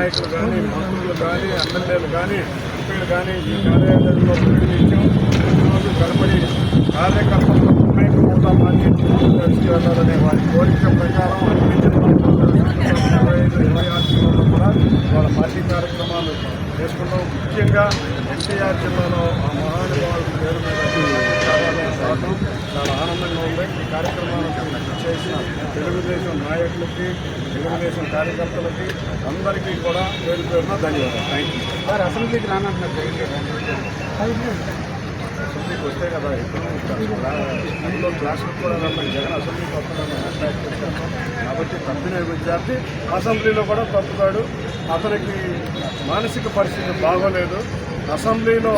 నాయకులు కానీ, మంత్రులు కానీ, ఎమ్మెల్యేలు కానీ, ఎంపీలు కానీ ఈ కార్యాలయంలో ప్రతినిత్యం రోజు గడపడి కార్యకర్తలు అనేక హోదా మార్కెట్ తీసుకెళ్లాలనే వారి కోరిక ప్రకారం అన్ని జిల్లాల్లో 25-26 జిల్లాల్లో కూడా వాళ్ళ పార్టీ కార్యక్రమాలు చేసుకుంటాం. ముఖ్యంగా ఎన్టీఆర్ జిల్లాలో ఆ మహానుభావుల పేరు మీద కార్యాలయం రావడం చాలా ఆనందంగా ఉంది. ఈ కార్యక్రమాలను చేసిన తెలుగుదేశం నాయకులకి, తెలుగుదేశం కార్యకర్తలకి అందరికీ కూడా పేరు పేరున ధన్యవాదాలు. Thank you. సార్ అసెంబ్లీకి రానంటున్నారు అసెంబ్లీకి వస్తే కదా ఇప్పుడు క్లాసులకు కూడా రమ్మని జగన్ అసెంబ్లీకి వస్తాడని మాట్లాడి చేశాను. కాబట్టి తప్పిన విద్యార్థి అసెంబ్లీలో కూడా తప్పుతాడు. అతనికి మానసిక పరిస్థితి బాగోలేదు. అసెంబ్లీలో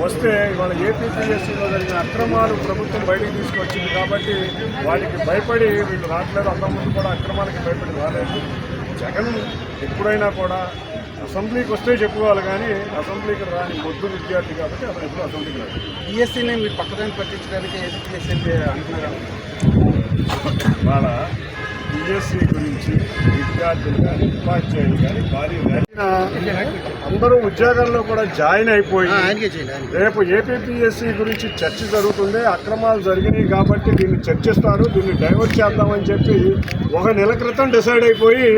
వస్తే ఇవాళ ఏపీపీఎస్సీలో జరిగిన అక్రమాలు ప్రభుత్వం బయటికి తీసుకొచ్చింది కాబట్టి వాటికి భయపడి వీళ్ళు రావట్లేదు. అంతకుముందు కూడా అక్రమాలకి భయపడి రాలేదు. జగన్ ఎప్పుడైనా కూడా అసెంబ్లీకి వస్తే చెప్పుకోవాలి కానీ అసెంబ్లీకి రాని మొద్దు విద్యార్థి కాబట్టి అతను ఎప్పుడు అసెంబ్లీకి రాదు. ఈఎస్సీని మీరు పక్కదాన్ని పట్టించడానికి ఏపీఎస్సీ అంటున్నారు. వాళ్ళ ఈఎస్సీ గురించి విద్యార్థులు కానీ, ఉపాధ్యాయులు కానీ భారీ అందరూ ఉద్యోగాల్లో కూడా జాయిన్ అయిపోయి రేపు ఏపీపీఎస్సీ గురించి చర్చ జరుగుతుంది. అక్రమాలు జరిగినాయి కాబట్టి దీన్ని చర్చిస్తారు, దీన్ని డైవర్ట్ చేద్దామని చెప్పి 1 నెల క్రితం డిసైడ్ అయిపోయి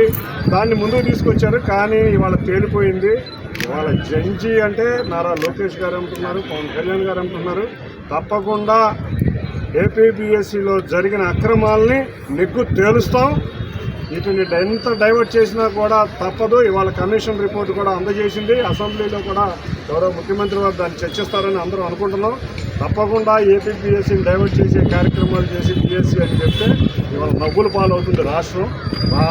దాన్ని ముందుకు తీసుకొచ్చారు. కానీ ఇవాళ తేలిపోయింది. ఇవాళ జంజీ అంటే నారా లోకేష్ గారు అంటున్నారు, పవన్ కళ్యాణ్ గారు అంటున్నారు. తప్పకుండా ఏపీపీఎస్సీలో జరిగిన అక్రమాలని నెగ్గు తేలుస్తాం. వీటిని ఎంత డైవర్ట్ చేసినా కూడా తప్పదు. ఇవాళ కమిషన్ రిపోర్ట్ కూడా అందజేసింది. అసెంబ్లీలో కూడా గౌరవ ముఖ్యమంత్రి వారు దాన్ని చర్చిస్తారని అందరూ అనుకుంటున్నాం. తప్పకుండా ఏపీపీఎస్సీని డైవర్ట్ చేసే కార్యక్రమాలు చేసి పిఎస్సీ అని చెప్తే ఇవాళ నవ్వుల పాలవుతుంది రాష్ట్రం.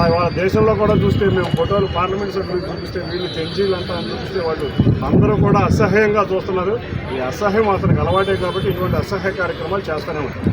ఇవాళ దేశంలో కూడా చూస్తే మేము ఫోటోలు పార్లమెంట్ సభ్యులు చూపిస్తే వీళ్ళు జడ్జీలు అంతా చూపిస్తే వాళ్ళు అందరూ కూడా అసహ్యంగా చూస్తున్నారు. ఈ అసహ్యం అతనికి అలవాటే కాబట్టి ఇటువంటి అసహ్య కార్యక్రమాలు చేస్తూనే ఉంటారు.